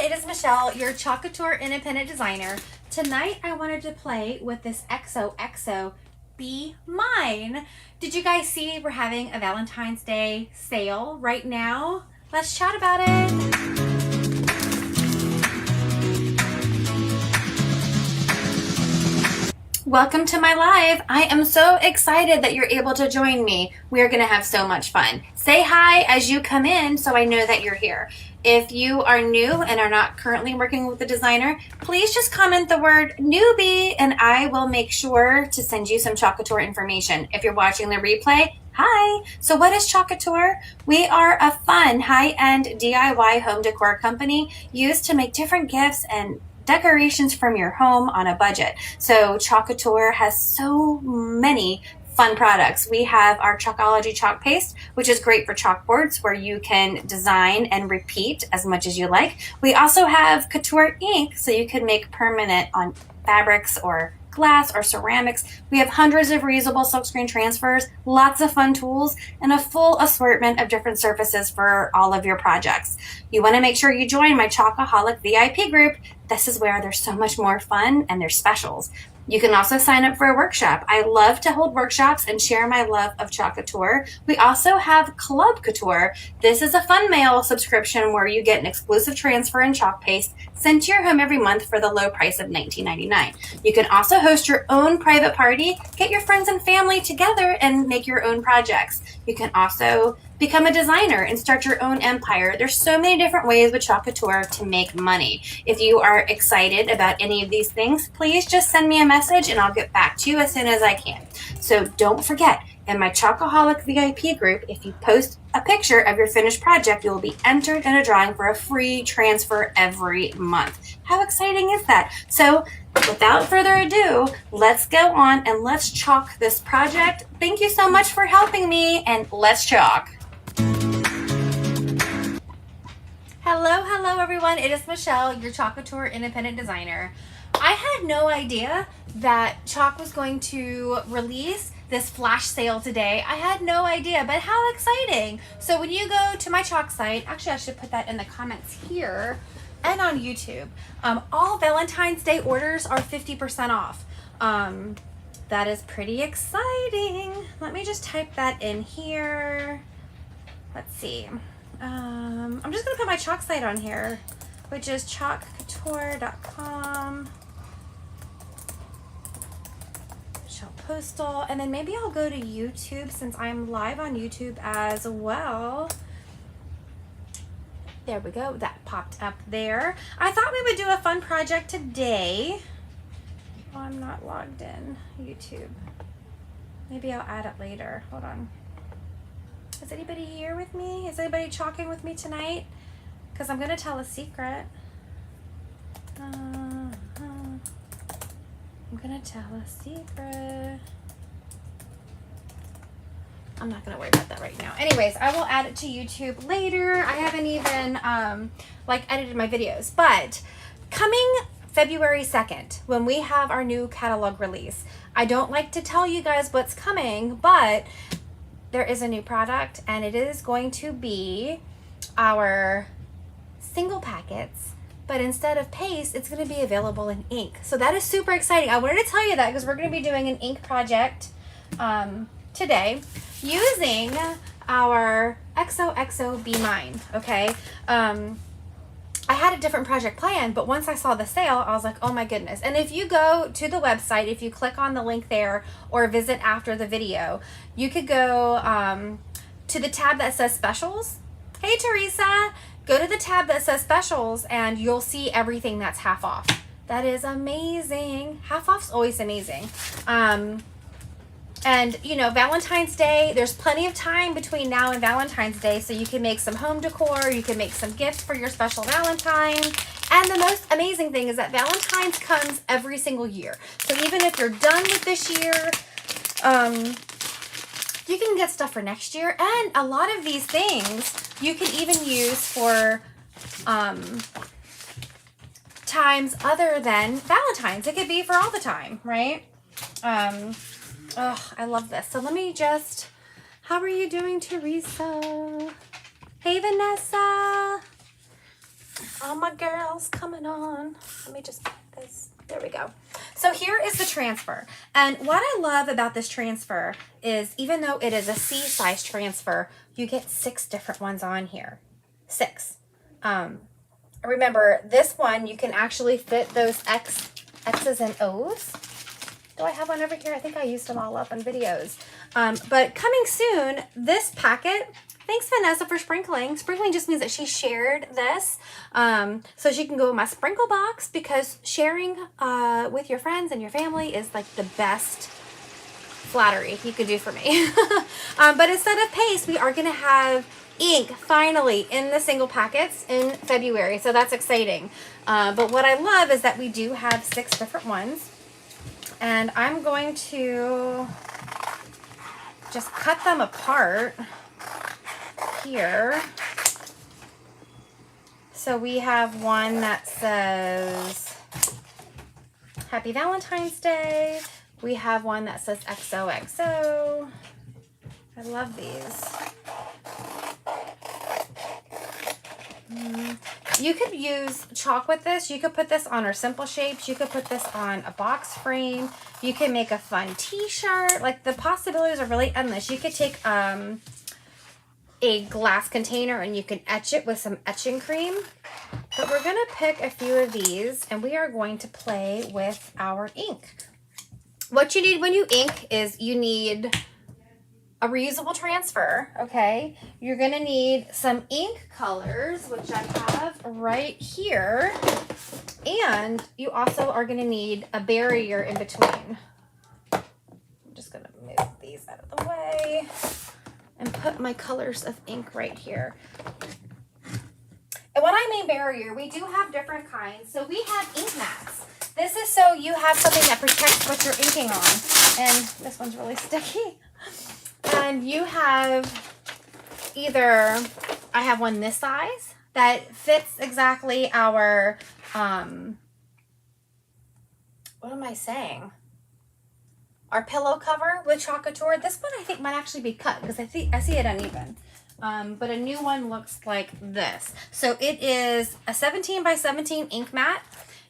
it is Michelle, your Club Couture independent designer. Tonight I wanted to play with this XOXO Be Mine. Did you guys see we're having a Valentine's Day sale right now? Let's chat about it. Welcome to my live. I am so excited that you're able to join me. We are going to have so much fun. Say hi as you come in so I know that you're here. If you are new and are not currently working with a designer, please just comment the word newbie and I will make sure to send you some Club Couture information. If you're watching the replay, hi. So what is Club Couture? We are a fun high-end DIY home decor company used to make different gifts and decorations from your home on a budget. So Club Couture has so many fun products. We have our Chalkology chalk paste, which is great for chalkboards where you can design and repeat as much as you like. We also have Couture ink, so you can make permanent on fabrics or glass or ceramics. We have hundreds of reusable silkscreen transfers, lots of fun tools, and a full assortment of different surfaces for all of your projects. You want to make sure you join my Chalkaholic VIP group. This is where there's so much more fun and there's specials. You can also sign up for a workshop. I love to hold workshops and share my love of Club Couture. We also have Club Couture. This is a fun mail subscription where you get an exclusive transfer and chalk paste sent to your home every month for the low price of $19.99. You can also host your own private party, get your friends and family together and make your own projects. You can also become a designer and start your own empire. There's so many different ways with Club Couture to make money. If you are excited about any of these things, please just send me a message and I'll get back to you as soon as I can. So don't forget, in my Chalkaholic VIP group, if you post a picture of your finished project, you will be entered in a drawing for a free transfer every month. How exciting is that? So without further ado, let's go on and let's chalk this project. Thank you so much for helping me and let's chalk. Hello everyone, it is Michelle, your Club Couture independent designer. I had no idea that Chalk was going to release this flash sale today. I had no idea, but how exciting. So when you go to my Chalk site, actually I should put that in the comments here and on YouTube, all Valentine's Day orders are 50% off. That is pretty exciting. Let me just type that in here. Let's see. I'm just gonna put my Chalk site on here, which is chalkcouture.com. Shell Postal, and then maybe I'll go to YouTube since I'm live on YouTube as well. There we go, that popped up there. I thought we would do a fun project today. Oh, I'm not logged in YouTube. Maybe I'll add it later. Hold on. Is anybody here with me? Is anybody chalking with me tonight? Because I'm going to tell a secret. I'm going to tell a secret. I'm not going to worry about that right now. Anyways, I will add it to YouTube later. I haven't even edited my videos. But coming February 2nd, when we have our new catalog release, I don't like to tell you guys what's coming, but there is a new product and it is going to be our single packets, but instead of paste, it's going to be available in ink. So that is super exciting. I wanted to tell you that because we're going to be doing an ink project today using our XOXO Be Mine, okay? I had a different project plan, but once I saw the sale, I was like, oh my goodness. And if you go to the website, if you click on the link there or visit after the video, you could go to the tab that says specials. Hey, Teresa, go to the tab that says specials and you'll see everything that's half off. That is amazing. Half off's always amazing. And you know, Valentine's Day, there's plenty of time between now and Valentine's Day, so you can make some home decor, you can make some gifts for your special Valentine. And the most amazing thing is that Valentine's comes every single year. So even if you're done with this year, you can get stuff for next year. And a lot of these things you can even use for times other than Valentine's. It could be for all the time, right? Oh, I love this. So let me just, how are you doing, Teresa? Hey, Vanessa. All my girls coming on. Let me just put this. There we go. So here is the transfer. And what I love about this transfer is even though it is a C-size transfer, you get 6 different ones on here. 6. Remember, this one, you can actually fit those X's and O's. Do I have one over here? I think I used them all up on videos. But coming soon, this packet, thanks Vanessa for sprinkling. Sprinkling just means that she shared this. So she can go in my sprinkle box because sharing with your friends and your family is like the best flattery you could do for me. But instead of paste, we are gonna have ink finally in the single packets in February. So that's exciting. But what I love is that we do have 6 different ones. And I'm going to just cut them apart here. So we have one that says Happy Valentine's Day. We have one that says XOXO. I love these. You could use chalk with this. You could put this on our simple shapes. You could put this on a box frame. You can make a fun t-shirt. Like the possibilities are really endless. You could take a glass container and you can etch it with some etching cream. But we're going to pick a few of these and we are going to play with our ink. What you need when you ink is you need a reusable transfer, okay? You're gonna need some ink colors, which I have right here. And you also are gonna need a barrier in between. I'm just gonna move these out of the way and put my colors of ink right here. And when I mean barrier, we do have different kinds. So we have ink mats. This is so you have something that protects what you're inking on. And this one's really sticky. And you have either, I have one this size that fits exactly our, what am I saying? Our pillow cover with Club Couture. This one I think might actually be cut because I see it uneven. But a new one looks like this. So it is a 17 by 17 ink mat.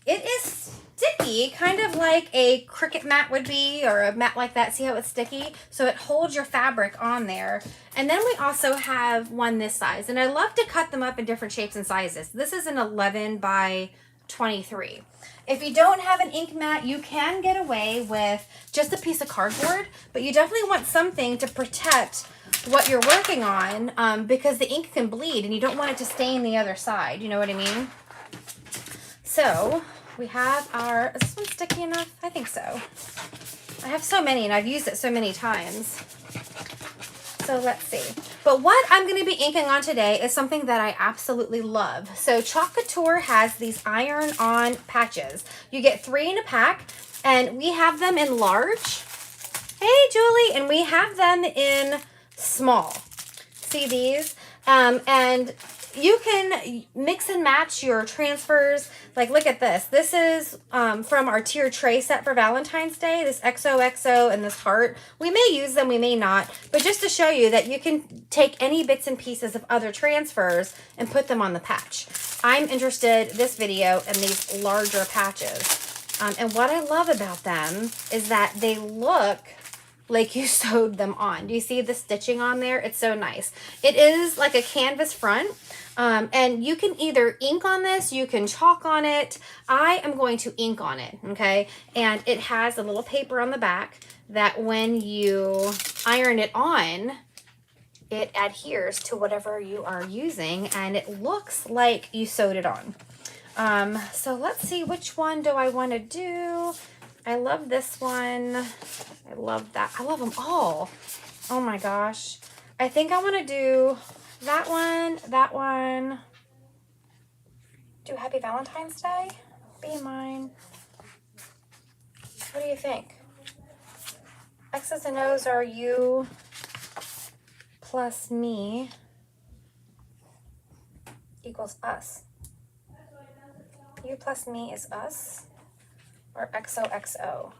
It is sticky, kind of like a Cricut mat would be, or a mat like that. See how it's sticky? So it holds your fabric on there. And then we also have one this size. And I love to cut them up in different shapes and sizes. This is an 11 by 23. If you don't have an ink mat, you can get away with just a piece of cardboard, but you definitely want something to protect what you're working on because the ink can bleed and you don't want it to stain the other side. You know what I mean? So we have our, is this one sticky enough? I think so. I have so many and I've used it so many times. So let's see. But what I'm going to be inking on today is something that I absolutely love. So Club Couture has these iron-on patches. You get 3 in a pack and we have them in large. Hey, Julie. And we have them in small. See these? And you can mix and match your transfers. Like, look at this. This is from our tier tray set for Valentine's Day. This XOXO and this heart. We may use them, we may not. But just to show you that you can take any bits and pieces of other transfers and put them on the patch. I'm interested, this video, in these larger patches. And what I love about them is that they look like you sewed them on. Do you see the stitching on there? It's so nice. It is like a canvas front. And you can either ink on this, you can chalk on it. I am going to ink on it, okay? And it has a little paper on the back that when you iron it on, it adheres to whatever you are using and it looks like you sewed it on. So let's see, which one do I want to do? I love this one. I love that. I love them all. Oh my gosh. I think I want to do that one. Do Happy Valentine's Day. Be mine. What do you think? X's and O's are you plus me equals us. You plus me is us. Or XOXO.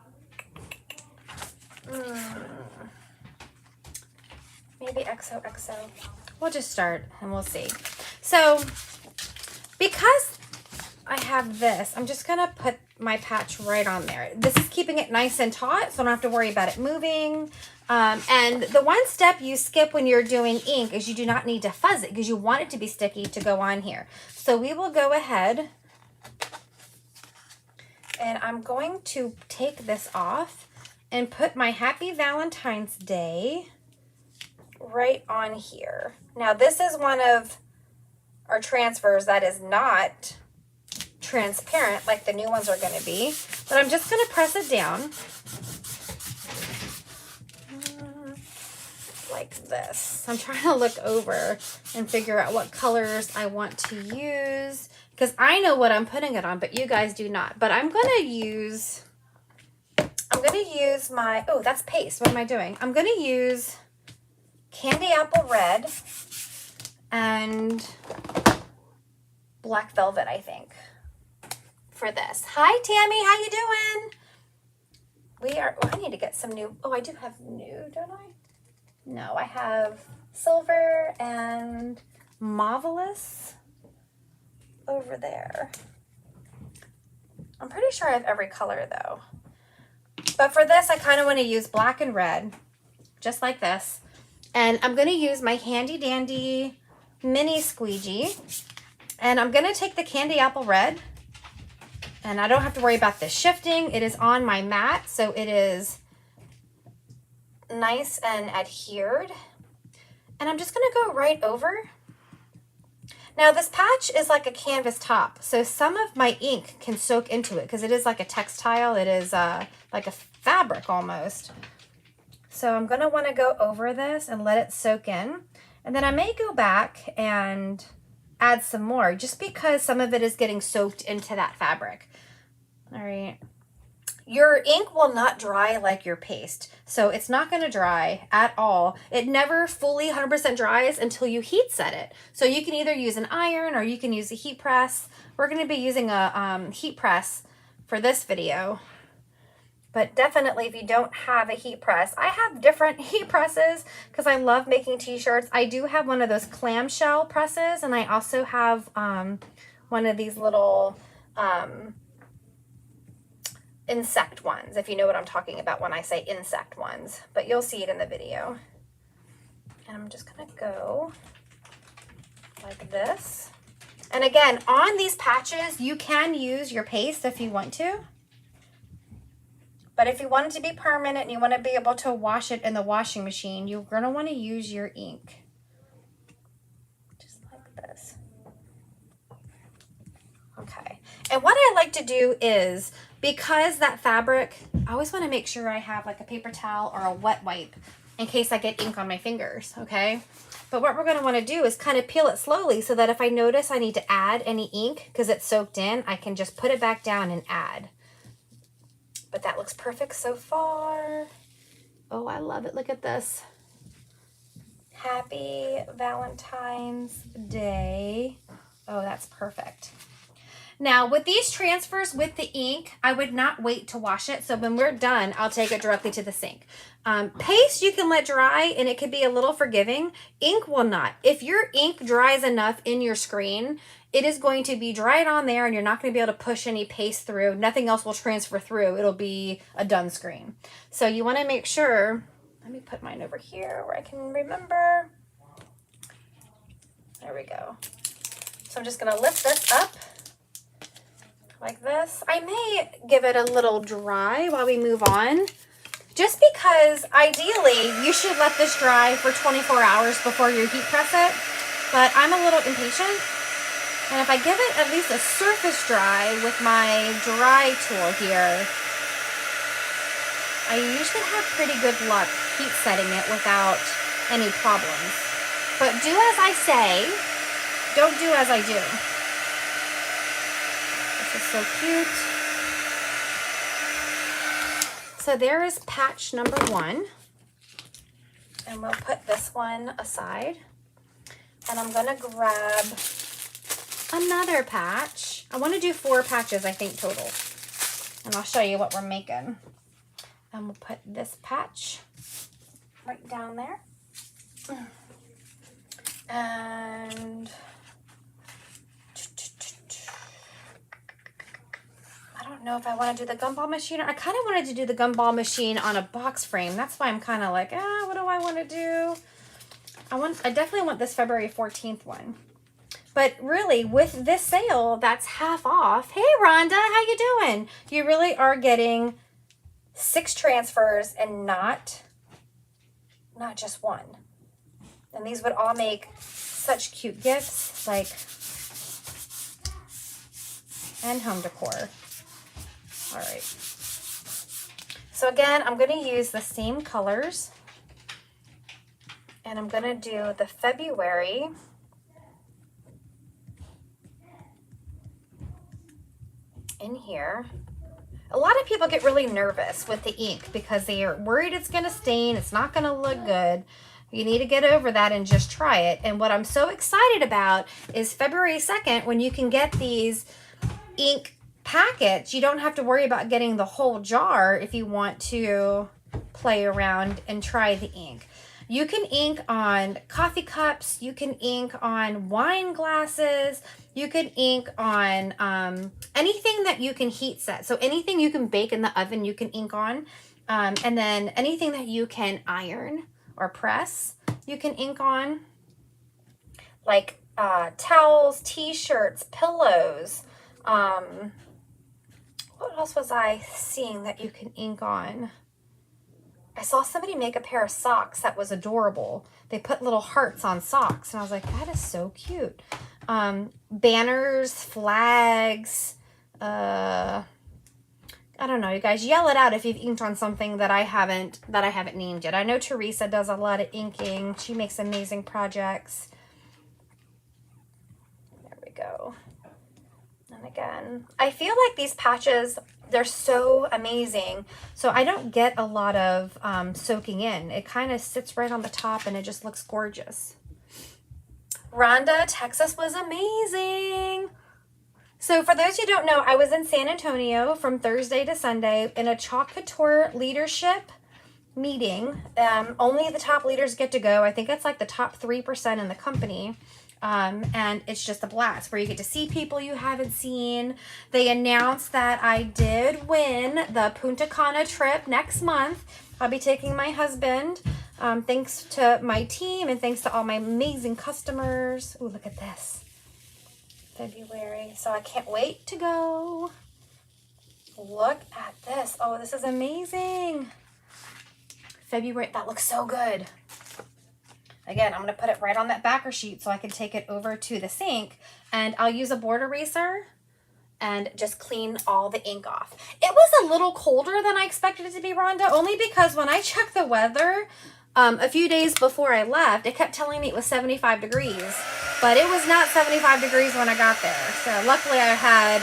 Maybe XOXO. We'll just start and we'll see. So, because I have this. I'm just going to put my patch right on there. This is keeping it nice and taut, so I don't have to worry about it moving. And the one step you skip when you're doing ink is you do not need to fuzz it because you want it to be sticky to go on here. So we will go ahead and I'm going to take this off and put my Happy Valentine's Day right on here. Now this is one of our transfers that is not transparent like the new ones are going to be, but I'm just going to press it down like this. I'm trying to look over and figure out what colors I want to use because I know what I'm putting it on, but you guys do not. But I'm going to use my, oh, that's paste. What am I doing? I'm going to use Candy Apple Red and Black Velvet, I think, for this. Hi, Tammy. How you doing? We are, oh, I need to get some new, oh, I do have new, don't I? No, I have silver and marvelous over there. I'm pretty sure I have every color though. But for this, I kind of want to use black and red, just like this. And I'm going to use my handy dandy mini squeegee. And I'm going to take the Candy Apple Red. And I don't have to worry about this shifting. It is on my mat, so it is nice and adhered. And I'm just going to go right over. Now this patch is like a canvas top, so some of my ink can soak into it because it is like a textile. It is like a fabric almost. So I'm going to want to go over this and let it soak in. And then I may go back and add some more just because some of it is getting soaked into that fabric. All right. Your ink will not dry like your paste, so it's not going to dry at all. It never fully 100% dries until you heat set it. So you can either use an iron or you can use a heat press. We're going to be using a heat press for this video. But definitely if you don't have a heat press, I have different heat presses because I love making t-shirts. I do have one of those clamshell presses, and I also have one of these little insect ones, if you know what I'm talking about when I say insect ones, but you'll see it in the video. And I'm just gonna go like this. And again, on these patches, you can use your paste if you want to. But if you want it to be permanent and you want to be able to wash it in the washing machine, you're going to want to use your ink. Just like this. Okay. And what I like to do is, because that fabric, I always want to make sure I have like a paper towel or a wet wipe in case I get ink on my fingers, okay? But what we're going to want to do is kind of peel it slowly so that if I notice I need to add any ink because it's soaked in, I can just put it back down and add. But that looks perfect so far. Oh, I love it. Look at this. Happy Valentine's Day. Oh, that's perfect. Now, with these transfers with the ink, I would not wait to wash it. So when we're done, I'll take it directly to the sink. Paste you can let dry and it could be a little forgiving. Ink will not. If your ink dries enough in your screen, it is going to be dried on there and you're not going to be able to push any paste through. Nothing else will transfer through. It'll be a done screen. So you want to make sure, let me put mine over here where I can remember. There we go. So I'm just going to lift this up like this. I may give it a little dry while we move on, just because ideally you should let this dry for 24 hours before you heat press it, but I'm a little impatient. And if I give it at least a surface dry with my dry tool here, I usually have pretty good luck heat setting it without any problems. But do as I say, don't do as I do. This is so cute. So there is patch number 1. And we'll put this one aside. And I'm gonna grab another patch. I want to do 4 patches, I think, total. And I'll show you what we're making. And we'll put this patch right down there. And know if I want to do the gumball machine. I kind of wanted to do the gumball machine on a box frame. That's why I'm kind of like, what do I want to do? I definitely want this February 14th one. But really, with this sale, that's half off. Hey, Rhonda, how you doing? You really are getting 6 transfers and not just one. And these would all make such cute gifts, like, and home decor. All right. So again, I'm going to use the same colors. And I'm going to do the February. In here. A lot of people get really nervous with the ink because they are worried it's going to stain, it's not going to look good. You need to get over that and just try it. And what I'm so excited about is February 2nd, when you can get these ink packets, you don't have to worry about getting the whole jar if you want to play around and try the ink. You can ink on coffee cups, you can ink on wine glasses, you can ink on anything that you can heat set. So anything you can bake in the oven, you can ink on. And then anything that you can iron or press, you can ink on. Like towels, t-shirts, pillows. What else was I seeing that you can ink on? I saw somebody make a pair of socks that was adorable. They put little hearts on socks, and I was like, that is so cute. Banners, flags, I don't know, you guys yell it out if you've inked on something that I haven't named yet. I know Teresa does a lot of inking. She makes amazing projects. There we go. And again, I feel like these patches, they're so amazing. So I don't get a lot of soaking in. It kind of sits right on the top and it just looks gorgeous. Rhonda, Texas was amazing. So for those who don't know, I was in San Antonio from Thursday to Sunday in a Club Couture leadership meeting. Only the top leaders get to go. I think it's like the top 3% in the company. And it's just a blast where you get to see people you haven't seen. They announced that I did win the Punta Cana trip next month. I'll be taking my husband, thanks to my team and thanks to all my amazing customers. Ooh, look at this. February. So I can't wait to go. Look at this. Oh, this is amazing. February. That looks so good. Again, I'm going to put it right on that backer sheet so I can take it over to the sink, and I'll use a board eraser and just clean all the ink off. It was a little colder than I expected it to be, Rhonda, only because when I checked the weather a few days before I left, it kept telling me it was 75 degrees, but it was not 75 degrees when I got there. So luckily I had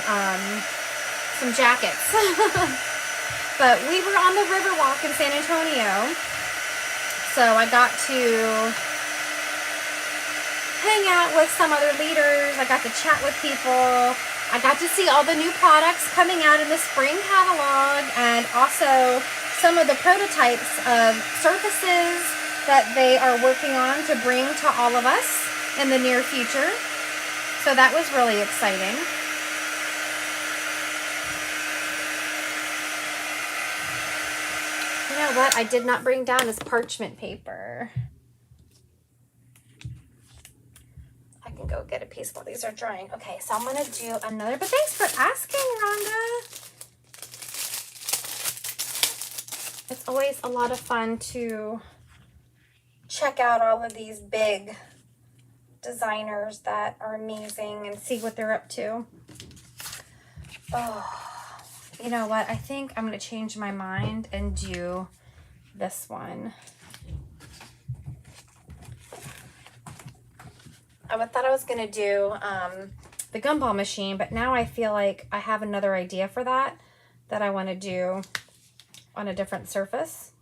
some jackets. But we were on the Riverwalk in San Antonio, so I got to hang out with some other leaders. I got to chat with people. I got to see all the new products coming out in the spring catalog, and also some of the prototypes of surfaces that they are working on to bring to all of us in the near future. So that was really exciting. You know what I did not bring down is parchment paper. Can go get a piece while these are drying. Okay, so I'm going to do another, but thanks for asking, Rhonda. It's always a lot of fun to check out all of these big designers that are amazing and see what they're up to. Oh, you know what? I think I'm going to change my mind and do this one. I thought I was going to do the gumball machine, but now I feel like I have another idea for that I want to do on a different surface.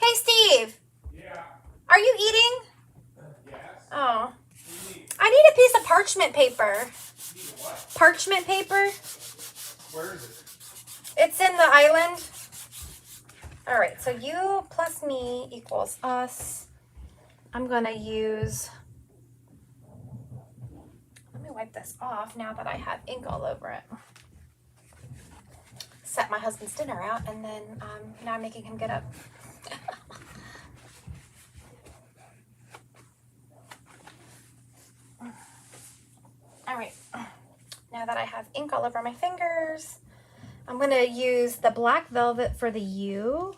Hey, Steve. Yeah. Are you eating? Yes. Oh. I need a piece of parchment paper. You need what? Parchment paper. Where is it? It's in the island. All right, so you plus me equals us. I'm going to use wipe this off now that I have ink all over it. Set my husband's dinner out, and then now I'm making him get up. All right, now that I have ink all over my fingers, I'm going to use the black velvet for the U.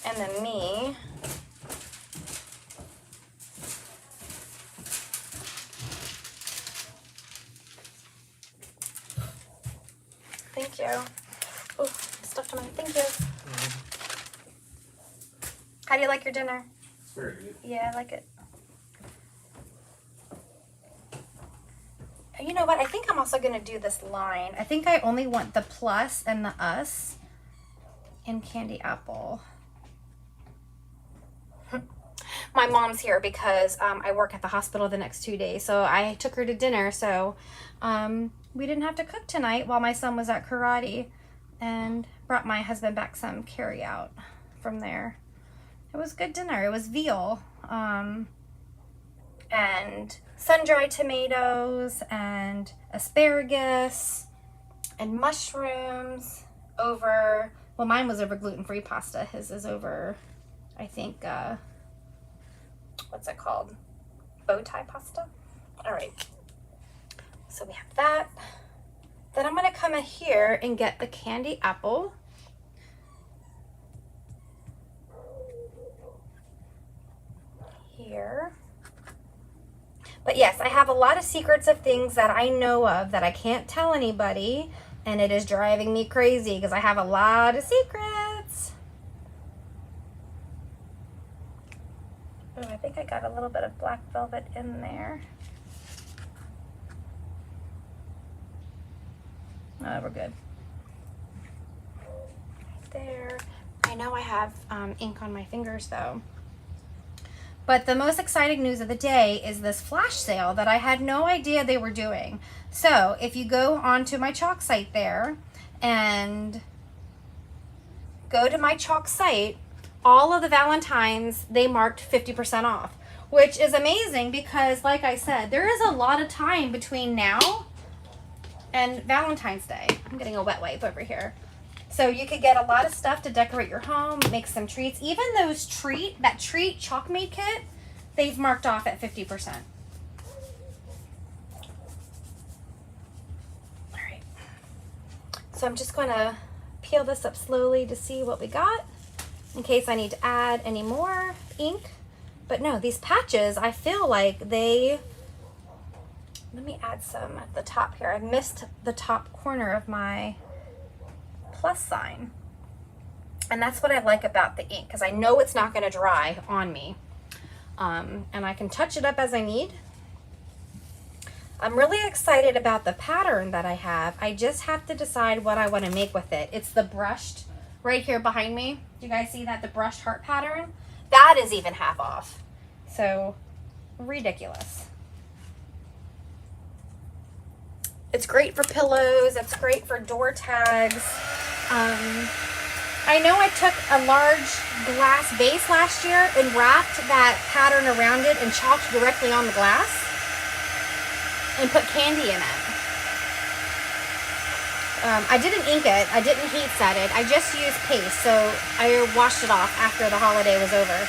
And then me. Thank you. Oh, stuffed my thank you. How do you like your dinner? Very good. Yeah, I like it. You know what? I think I'm also going to do this line. I think I only want the plus and the us in candy apple. My mom's here because I work at the hospital the next 2 days. So I took her to dinner. So we didn't have to cook tonight while my son was at karate, and brought my husband back some carry out from there. It was good dinner. It was veal and sun-dried tomatoes and asparagus and mushrooms over, well, mine was over gluten-free pasta. His is over, I think, what's it called? Bow tie pasta? All right. So we have that. Then I'm going to come in here and get the candy apple. Here. But yes, I have a lot of secrets of things that I know of that I can't tell anybody, and it is driving me crazy because I have a lot of secrets. Oh, I think I got a little bit of black velvet in there. Oh, we're good. Right there. I know I have ink on my fingers though. But the most exciting news of the day is this flash sale that I had no idea they were doing. So if you go onto my chalk site there and go to my chalk site, all of the Valentines, they marked 50% off, which is amazing because, like I said, there is a lot of time between now and Valentine's Day. I'm getting a wet wipe over here. So you could get a lot of stuff to decorate your home, make some treats. Even those that treat chalk made kit, they've marked off at 50%. All right. So I'm just going to peel this up slowly to see what we got in case I need to add any more ink. But no, these patches, I feel like they... Let me add some at the top here. I missed the top corner of my plus sign. And that's what I like about the ink, because I know it's not going to dry on me. And I can touch it up as I need. I'm really excited about the pattern that I have. I just have to decide what I want to make with it. It's the brushed right here behind me. Do you guys see that? The brushed heart pattern? That is even half off. So ridiculous. It's great for pillows. It's great for door tags. I know I took a large glass vase last year and wrapped that pattern around it and chalked directly on the glass and put candy in it. I didn't ink it. I didn't heat set it. I just used paste, so I washed it off after the holiday was over.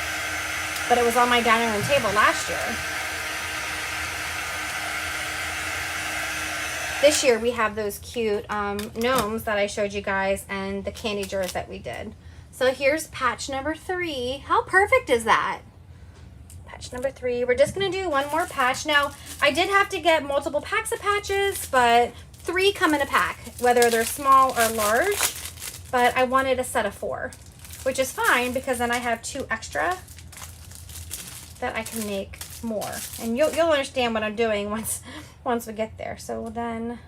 But it was on my dining room table last year. This year we have those cute gnomes that I showed you guys and the candy jars that we did. So here's patch number 3. How perfect is that? Patch number 3. We're just going to do one more patch. Now, I did have to get multiple packs of patches, but 3 come in a pack, whether they're small or large. But I wanted a set of 4, which is fine because then I have 2 extra that I can make more. And you'll understand what I'm doing once we get there. So then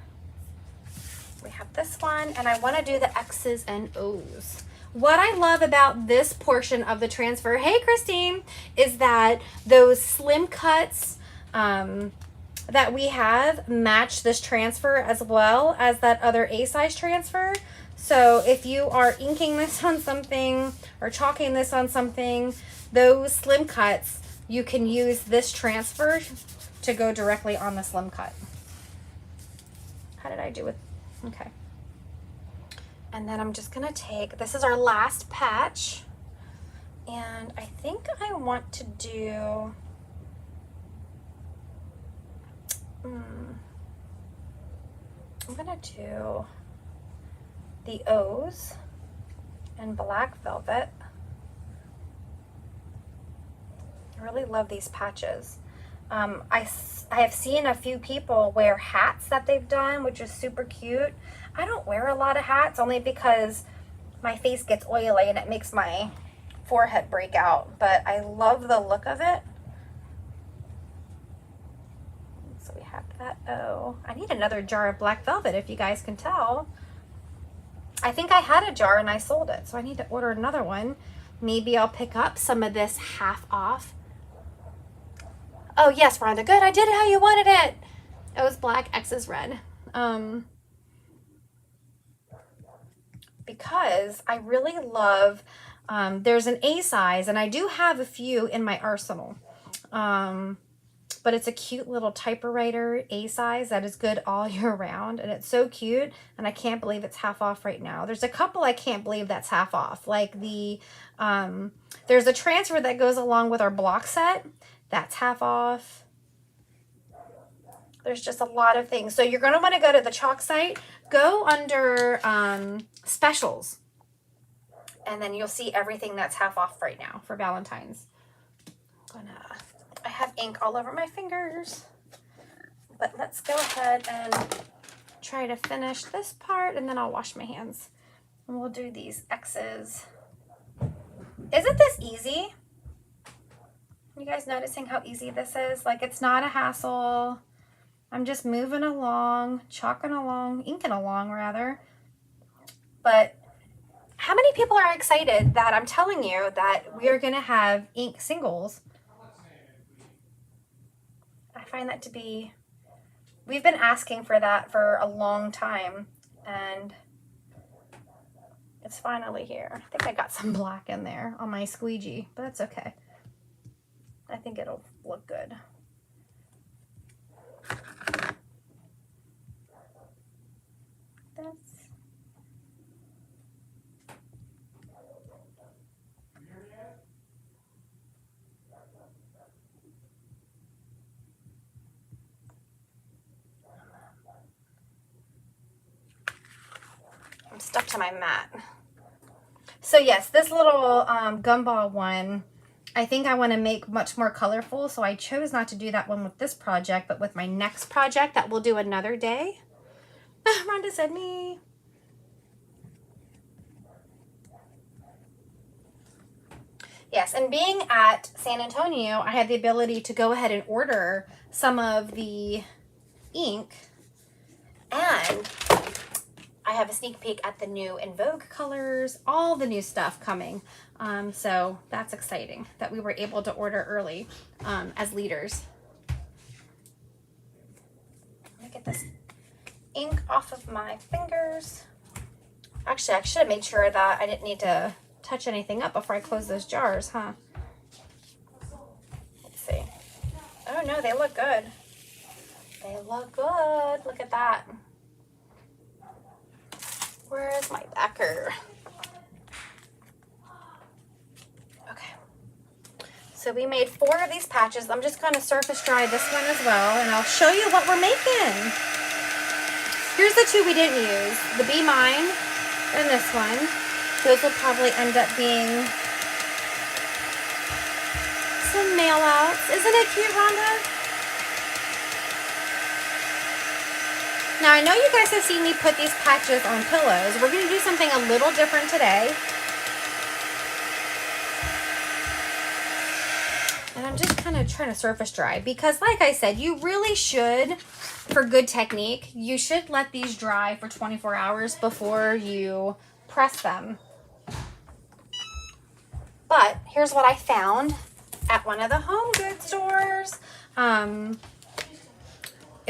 we have this one, and I want to do the X's and O's. What I love about this portion of the transfer, hey Christine, is that those slim cuts, that we have match this transfer as well as that other A size transfer. So if you are inking this on something or chalking this on something, those slim cuts, you can use this transfer to go directly on the slim cut. How did I do with, okay. And then I'm just gonna take, this is our last patch. And I think I want to do, I'm gonna do the O's and black velvet. I really love these patches. I have seen a few people wear hats that they've done, which is super cute. I don't wear a lot of hats only because my face gets oily and it makes my forehead break out, but I love the look of it. So we have that O. I need another jar of black velvet, if you guys can tell. I think I had a jar and I sold it, so I need to order another one. Maybe I'll pick up some of this half off. Oh yes, Rhonda, good. I did it how you wanted it. It was black, X is red. Because I really love, there's an A size, and I do have a few in my arsenal. But it's a cute little typewriter A size that is good all year round, and it's so cute, and I can't believe it's half off right now. There's a couple I can't believe that's half off, like the there's a transfer that goes along with our block set that's half off. There's just a lot of things. So you're going to want to go to the chalk site, go under specials, and then you'll see everything that's half off right now for Valentine's. I have ink all over my fingers, but let's go ahead and try to finish this part, and then I'll wash my hands. And we'll do these X's. Isn't this easy? You guys noticing how easy this is? Like, it's not a hassle. I'm just moving along, chalking along, inking along rather. But how many people are excited that I'm telling you that we are going to have ink singles? I find that to be, we've been asking for that for a long time, and it's finally here. I think I got some black in there on my squeegee, but that's okay. I think it'll look good. I'm stuck to my mat. So yes, this little gumball one, I think I want to make much more colorful, so I chose not to do that one with this project, but with my next project that we'll do another day. Rhonda said me. Yes, and being at San Antonio, I had the ability to go ahead and order some of the ink, and I have a sneak peek at the new In Vogue colors, all the new stuff coming. So that's exciting that we were able to order early as leaders. Let me get this ink off of my fingers. Actually, I should have made sure that I didn't need to touch anything up before I close those jars, huh? Let's see. Oh no, they look good. They look good. Look at that. Where is my backer? Okay. So we made 4 of these patches. I'm just going to surface dry this one as well, and I'll show you what we're making. Here's the 2 we didn't use. The Be Mine and this one. Those will probably end up being some mail outs. Isn't it cute, Rhonda? Now, I know you guys have seen me put these patches on pillows. We're going to do something a little different today. And I'm just kind of trying to surface dry because, like I said, you really should, for good technique, you should let these dry for 24 hours before you press them. But here's what I found at one of the home goods stores.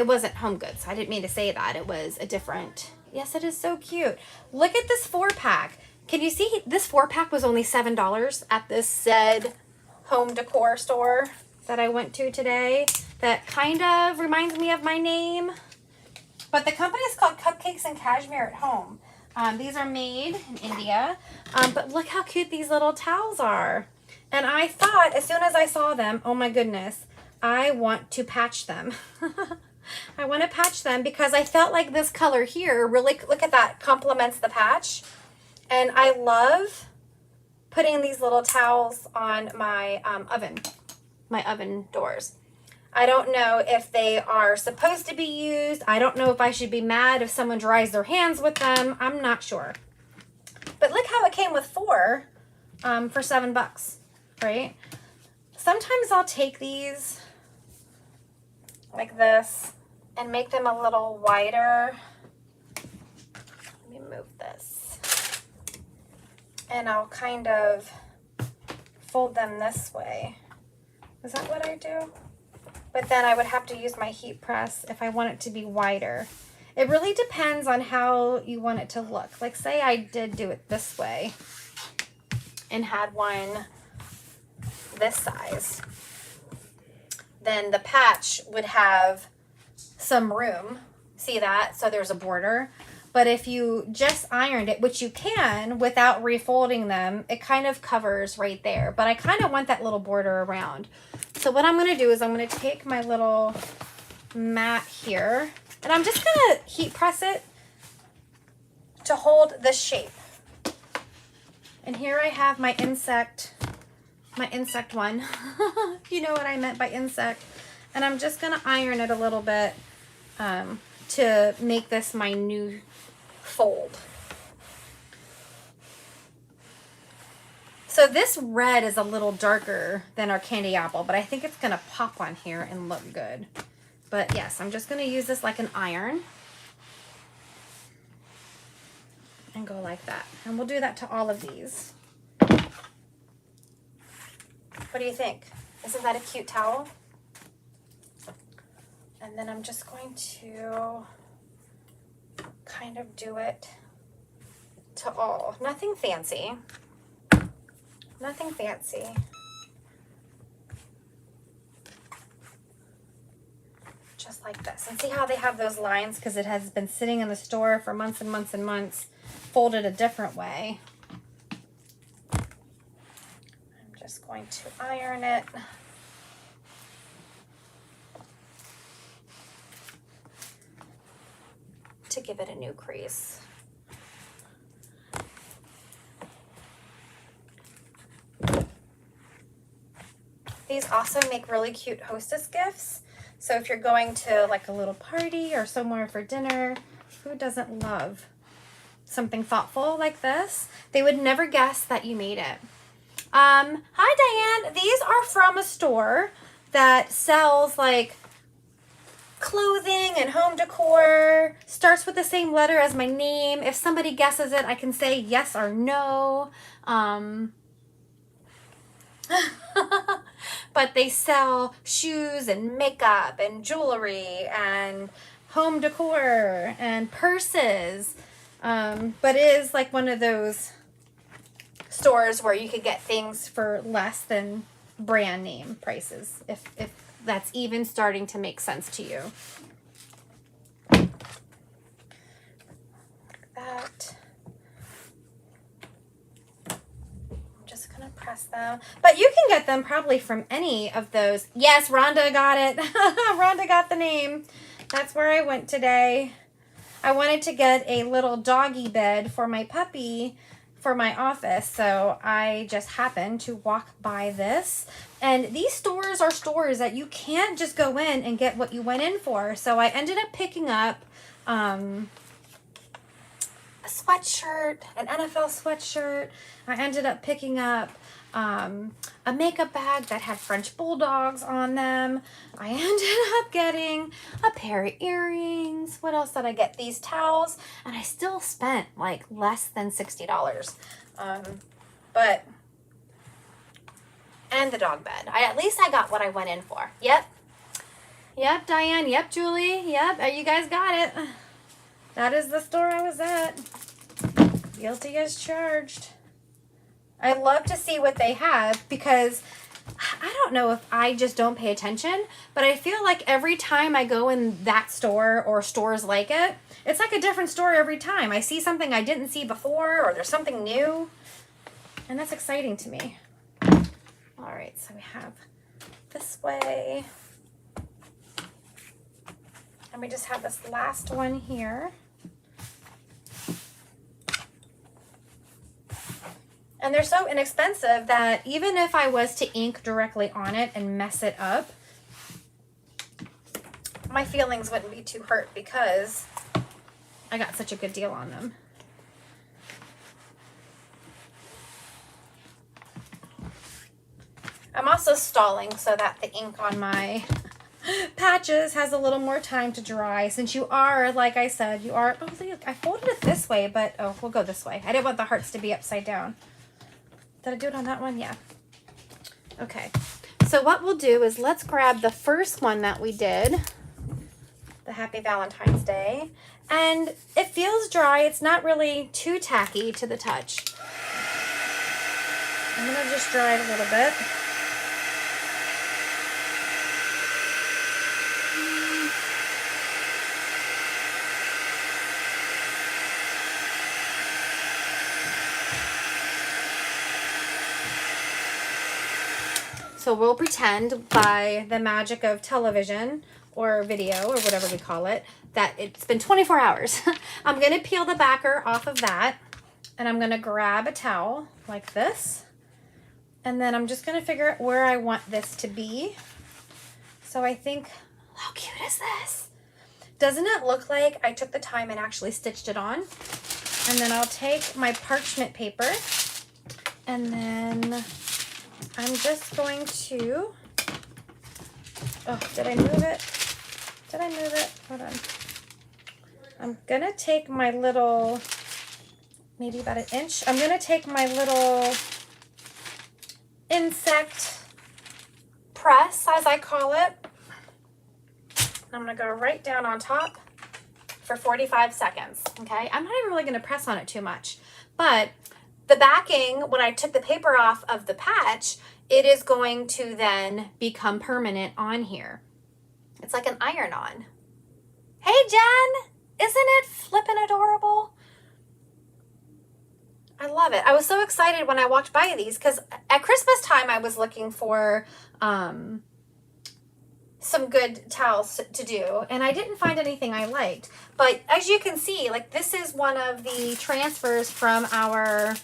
It wasn't Home Goods. I didn't mean to say that. It was a different. Yes, it is so cute. Look at this 4-pack. Can you see this 4-pack was only $7 at this said home decor store that I went to today. That kind of reminds me of my name. But the company is called Cupcakes and Cashmere at Home. These are made in India. But look how cute these little towels are. And I thought, as soon as I saw them, oh my goodness, I want to patch them. I want to patch them because I felt like this color here really, look at that, complements the patch. And I love putting these little towels on my oven doors. I don't know if they are supposed to be used. I don't know if I should be mad if someone dries their hands with them. I'm not sure. But look how it came with 4 for $7, right? Sometimes I'll take these like this and make them a little wider. Let me move this. And I'll kind of fold them this way. Is that what I do? But then I would have to use my heat press if I want it to be wider. It really depends on how you want it to look. Like say I did do it this way and had one this size, then the patch would have some room. See that? So there's a border. But if you just ironed it, which you can without refolding them, it kind of covers right there. But I kind of want that little border around. So what I'm going to do is I'm going to take my little mat here and I'm just going to heat press it to hold this shape. And here I have my insect one. You know what I meant by insect. And I'm just going to iron it a little bit to make this my new fold. So this red is a little darker than our candy apple, but I think it's going to pop on here and look good. But yes, I'm just going to use this like an iron and go like that. And we'll do that to all of these. What do you think? Isn't that a cute towel? And then I'm just going to kind of do it to all. Nothing fancy. Nothing fancy. Just like this. And see how they have those lines because it has been sitting in the store for months and months and months, folded a different way. I'm just going to iron it. To give it a new crease. These also make really cute hostess gifts. So if you're going to like a little party or somewhere for dinner, who doesn't love something thoughtful like this? They would never guess that you made it. Hi Diane, these are from a store that sells like clothing and home decor. Starts with the same letter as my name. If somebody guesses it, I can say yes or no. But they sell shoes and makeup and jewelry and home decor and purses. But it is like one of those stores where you could get things for less than brand name prices, if that's even starting to make sense to you. Like that. I'm just gonna press them. But you can get them probably from any of those. Yes, Rhonda got it. Rhonda got the name. That's where I went today. I wanted to get a little doggy bed for my puppy for my office, so I just happened to walk by this. And these stores are stores that you can't just go in and get what you went in for. So I ended up picking up a sweatshirt, an NFL sweatshirt. I ended up picking up a makeup bag that had French bulldogs on them. I ended up getting a pair of earrings. What else did I get? These towels. And I still spent like less than $60. And the dog bed. At least I got what I went in for. Yep. Yep, Diane. Yep, Julie. Yep, you guys got it. That is the store I was at. Guilty as charged. I love to see what they have because I don't know if I just don't pay attention, but I feel like every time I go in that store or stores like it, it's like a different store every time. I see something I didn't see before, or there's something new, and that's exciting to me. All right, so we have this way, and we just have this last one here. And they're so inexpensive that even if I was to ink directly on it and mess it up, my feelings wouldn't be too hurt because I got such a good deal on them. I'm also stalling so that the ink on my patches has a little more time to dry, since you are, like I said, you are, oh, look, I folded it this way, but, oh, we'll go this way. I didn't want the hearts to be upside down. Did I do it on that one? Yeah. Okay. So what we'll do is let's grab the first one that we did, the Happy Valentine's Day. And it feels dry. It's not really too tacky to the touch. I'm going to just dry it a little bit. So we'll pretend by the magic of television or video or whatever we call it, that it's been 24 hours. I'm going to peel the backer off of that, and I'm going to grab a towel like this, and then I'm just going to figure out where I want this to be. So I think, how cute is this? Doesn't it look like I took the time and actually stitched it on? And then I'll take my parchment paper, and then I'm just going to, oh, did I move it? Did I move it? Hold on. I'm going to take my little, maybe about an inch. I'm going to take my little insect press, as I call it. I'm going to go right down on top for 45 seconds, okay? I'm not even really going to press on it too much, but the backing, when I took the paper off of the patch, it is going to then become permanent on here. It's like an iron-on. Hey, Jen! Isn't it flippin' adorable? I love it. I was so excited when I walked by these because at Christmas time I was looking for some good towels to do, and I didn't find anything I liked. But as you can see, like, this is one of the transfers from our,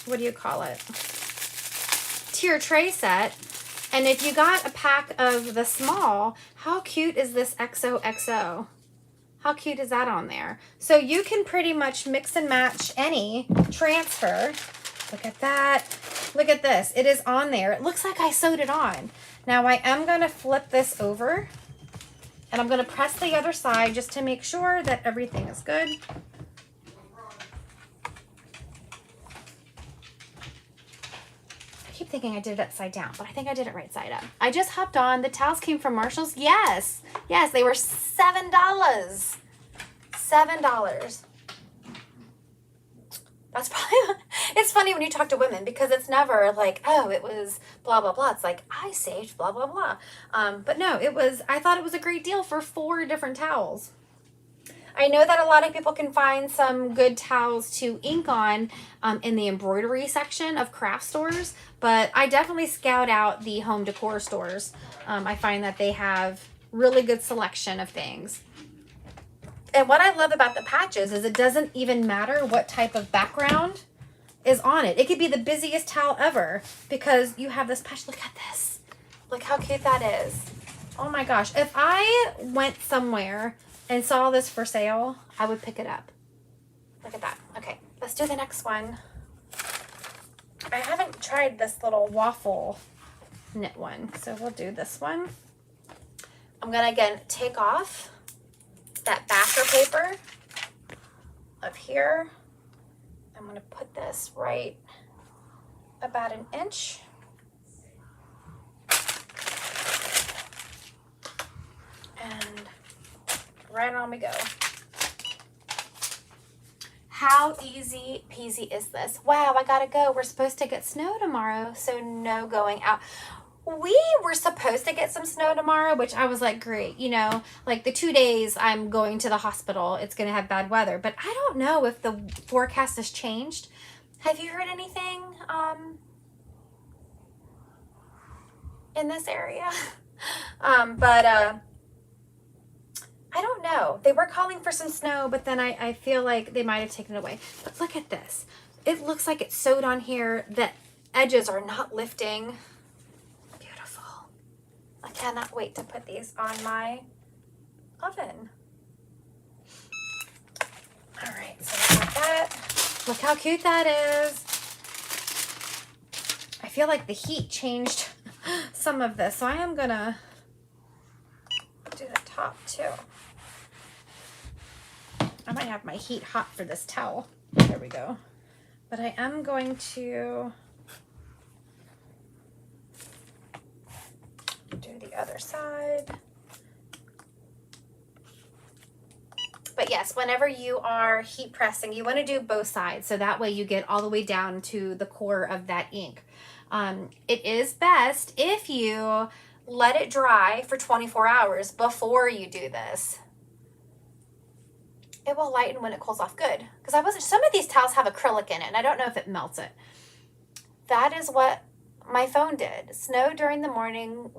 what do you call it, tier tray set. And if you got a pack of the small, how cute is this XOXO? How cute is that on there? So you can pretty much mix and match any transfer. Look at that. Look at this. It is on there. It looks like I sewed it on. Now I am going to flip this over, and I'm going to press the other side just to make sure that everything is good. I keep thinking I did it upside down, but I think I did it right side up. I just hopped on. The towels came from Marshall's. Yes. Yes, they were $7. $7. That's probably, it's funny when you talk to women because it's never like, oh, it was blah, blah, blah. It's like, I saved blah, blah, blah. But no, it was, I thought it was a great deal for 4 different towels. I know that a lot of people can find some good towels to ink on in the embroidery section of craft stores, but I definitely scout out the home decor stores. I find that they have really good selection of things. And what I love about the patches is it doesn't even matter what type of background is on it. It could be the busiest towel ever because you have this patch. Look at this. Look how cute that is. Oh my gosh. If I went somewhere and saw this for sale, I would pick it up. Look at that. Okay, let's do the next one. I haven't tried this little waffle knit one, so we'll do this one. I'm gonna again take off that backer paper up here. I'm going to put this right about an inch. Right on we go. How easy peasy is this? Wow, I gotta go. We're supposed to get snow tomorrow, so no going out. We were supposed to get some snow tomorrow, which I was like, great. You know, like the 2 days I'm going to the hospital, it's going to have bad weather. But I don't know if the forecast has changed. Have you heard anything in this area? I don't know. They were calling for some snow, but then I feel like they might have taken it away. But look at this. It looks like it's sewed on here. The edges are not lifting. Beautiful. I cannot wait to put these on my oven. All right, so like that. Look how cute that is. I feel like the heat changed some of this, so I am gonna do the top too. I might have my heat hot for this towel. There we go. But I am going to do the other side. But yes, whenever you are heat pressing, you want to do both sides. So that way you get all the way down to the core of that ink. It is best if you let it dry for 24 hours before you do this. It will lighten when it cools off. Good. Because some of these towels have acrylic in it, and I don't know if it melts it. That is what my phone did. Snow during the morning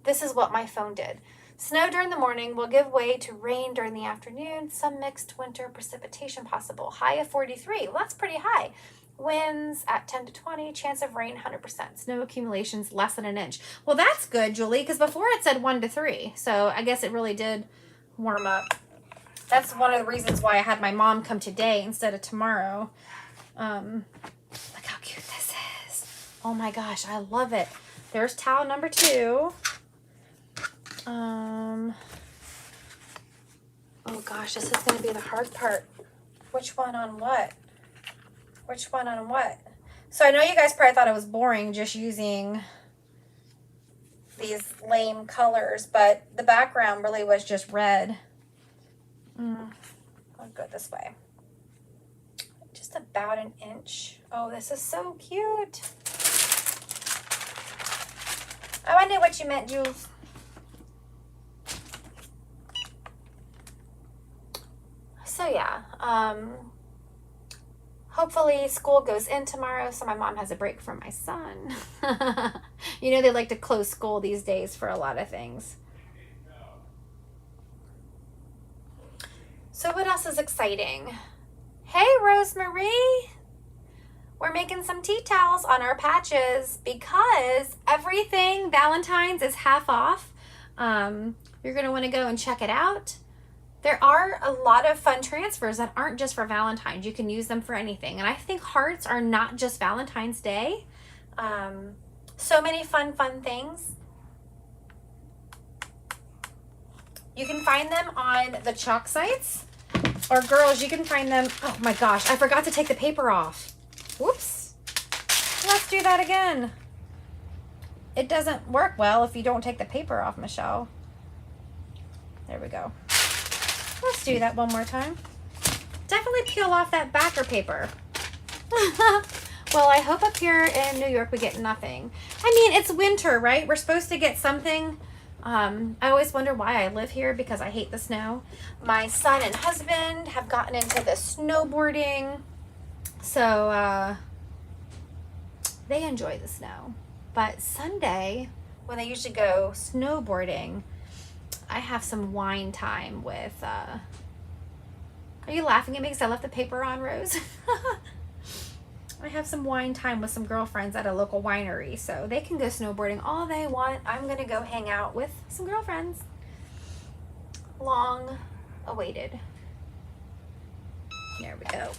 this is what my phone did. Snow during the morning will give way to rain during the afternoon. Some mixed winter precipitation possible. High of 43. Well, that's pretty high. Winds at 10 to 20. Chance of rain 100%. Snow accumulations less than an inch. Well, that's good, Julie, because before it said 1 to 3. So I guess it really did warm up. That's one of the reasons why I had my mom come today instead of tomorrow. Look how cute this is. Oh my gosh, I love it. There's towel number 2. Oh gosh, this is going to be the hard part. Which one on what? Which one on what? So I know you guys probably thought it was boring just using these lame colors, but the background really was just red. I'll go this way. Just about an inch. Oh, this is so cute. Oh, I knew what you meant, Jules. So yeah, hopefully school goes in tomorrow so my mom has a break from my son. You know, they like to close school these days for a lot of things. So what else is exciting? Hey, Rosemarie. We're making some tea towels on our patches because everything Valentine's is half off. You're going to want to go and check it out. There are a lot of fun transfers that aren't just for Valentine's. You can use them for anything. And I think hearts are not just Valentine's Day. So many fun things. You can find them on the chalk sites. Or girls, you can find them. Oh my gosh, I forgot to take the paper off. Whoops. Let's do that again. It doesn't work well if you don't take the paper off, Michelle. There we go. Let's do that one more time. Definitely peel off that backer paper. Well, I hope up here in New York we get nothing. I mean, it's winter, right? We're supposed to get something. I always wonder why I live here because I hate the snow. My son and husband have gotten into the snowboarding. So they enjoy the snow. But Sunday, when they usually go snowboarding, I have some wine time with, are you laughing at me because I left the paper on, Rose? I have some wine time with some girlfriends at a local winery, so they can go snowboarding all they want. I'm going to go hang out with some girlfriends. Long awaited. There we go.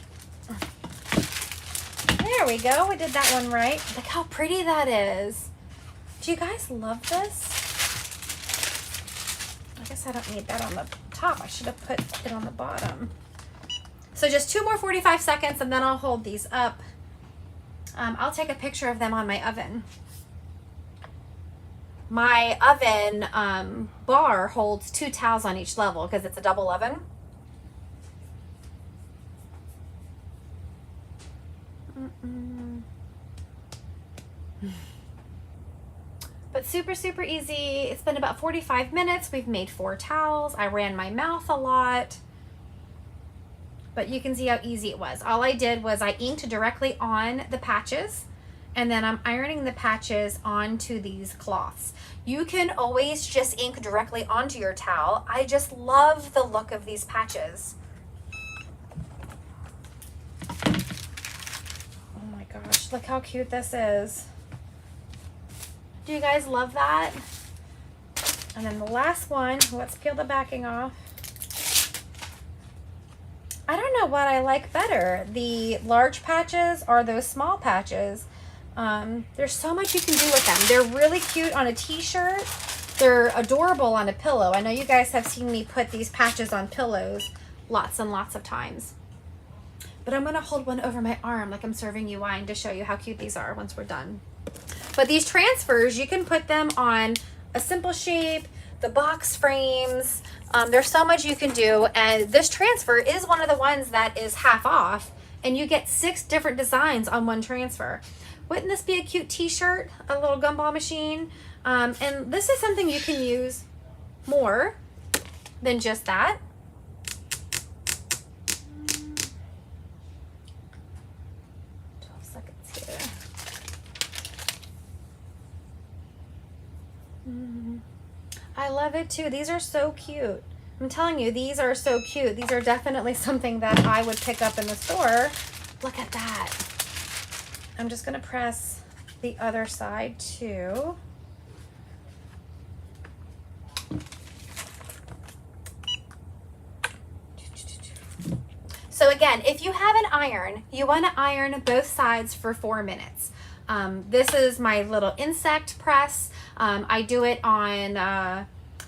There we go. We did that one right. Look how pretty that is. Do you guys love this? I guess I don't need that on the top. I should have put it on the bottom. So just 2 more 45 seconds and then I'll hold these up. I'll take a picture of them on my oven. My oven bar holds 2 towels on each level because it's a double oven. But super, super easy. It's been about 45 minutes. We've made 4 towels. I ran my mouth a lot. But you can see how easy it was. All I did was I inked directly on the patches, and then I'm ironing the patches onto these cloths. You can always just ink directly onto your towel. I just love the look of these patches. Oh my gosh, look how cute this is. Do you guys love that? And then the last one, let's peel the backing off. I don't know what I like better, the large patches or those small patches. There's so much you can do with them. They're really cute on a t-shirt. They're adorable on a pillow. I know you guys have seen me put these patches on pillows lots and lots of times. But I'm gonna hold one over my arm like I'm serving you wine to show you how cute these are once we're done. But these transfers, you can put them on a simple shape, the box frames. There's so much you can do, and this transfer is one of the ones that is half off, and you get 6 different designs on one transfer. Wouldn't this be a cute t-shirt, a little gumball machine? And this is something you can use more than just that. I love it too. These are so cute. I'm telling you, these are so cute. These are definitely something that I would pick up in the store. Look at that. I'm just gonna press the other side too. So again, if you have an iron, you wanna iron both sides for 4 minutes. This is my little insect press. I do it on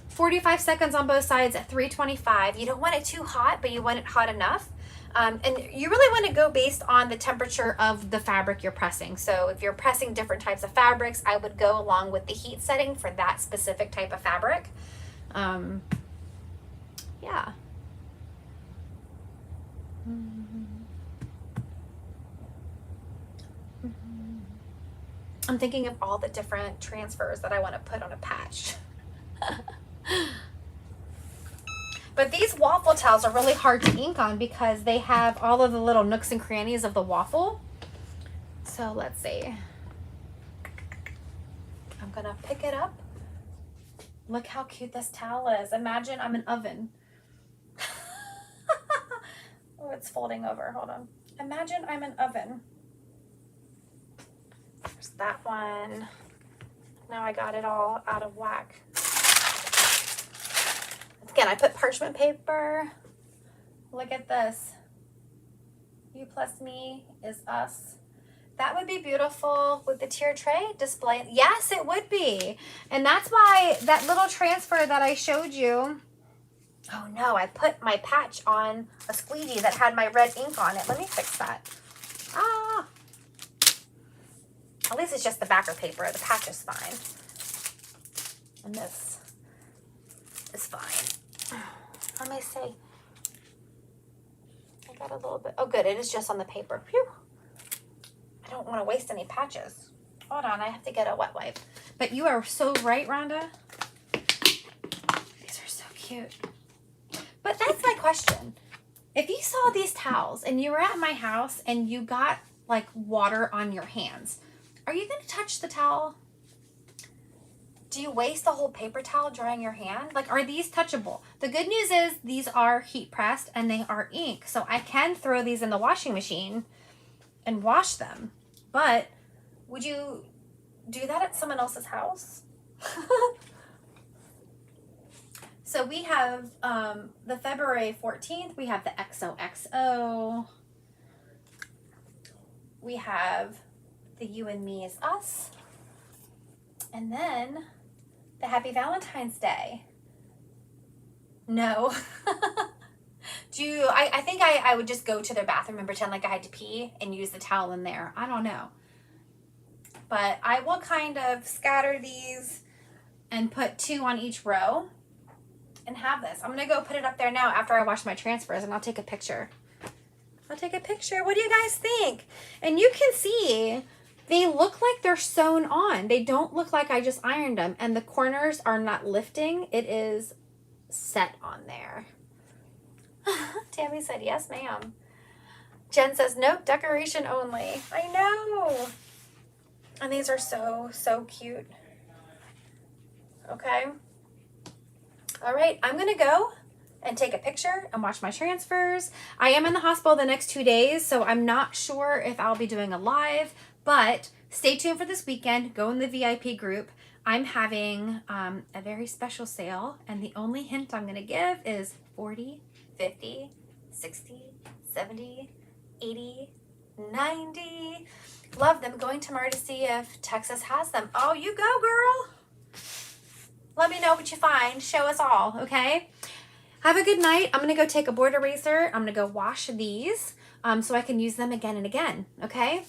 45 seconds on both sides at 325. You don't want it too hot, but you want it hot enough. And you really want to go based on the temperature of the fabric you're pressing. So if you're pressing different types of fabrics, I would go along with the heat setting for that specific type of fabric. Yeah. I'm thinking of all the different transfers that I want to put on a patch. But these waffle towels are really hard to ink on because they have all of the little nooks and crannies of the waffle. So let's see. I'm gonna pick it up. Look how cute this towel is. Imagine I'm an oven. Oh, it's folding over. Hold on. Imagine I'm an oven. There's that one. Now I got it all out of whack. Again, I put parchment paper. Look at this. You plus me is us. That would be beautiful with the tier tray display. Yes, it would be. And that's why that little transfer that I showed you. Oh no, I put my patch on a squeegee that had my red ink on it. Let me fix that. Ah. At least it's just the backer paper. The patch is fine. And this is fine. Let me see. I got a little bit. Oh, good. It is just on the paper. Phew. I don't want to waste any patches. Hold on. I have to get a wet wipe. But you are so right, Rhonda. These are so cute. But that's my question. If you saw these towels and you were at my house and you got like water on your hands, are you going to touch the towel? Do you waste the whole paper towel drying your hand? Like, are these touchable? The good news is these are heat pressed and they are ink. So I can throw these in the washing machine and wash them. But would you do that at someone else's house? So we have the February 14th. We have the XOXO. We have the You and Me is Us. And then the Happy Valentine's Day. No. I think I would just go to their bathroom and pretend like I had to pee and use the towel in there. I don't know. But I will kind of scatter these and put 2 on each row and have this. I'm going to go put it up there now after I wash my transfers, and I'll take a picture. I'll take a picture. What do you guys think? And you can see they look like they're sewn on. They don't look like I just ironed them, and the corners are not lifting. It is set on there. Tammy said, yes, ma'am. Jen says, nope, decoration only. I know. And these are so, so cute. Okay. All right, I'm going to go and take a picture and watch my transfers. I am in the hospital the next 2 days, so I'm not sure if I'll be doing a live, but stay tuned for this weekend. Go in the VIP group. I'm having a very special sale, and the only hint I'm going to give is 40, 50, 60, 70, 80, 90. Love them. Going tomorrow to see if Texas has them. Oh, you go, girl. Let me know what you find. Show us all, okay? Have a good night. I'm going to go take a board eraser. I'm going to go wash these so I can use them again and again, okay?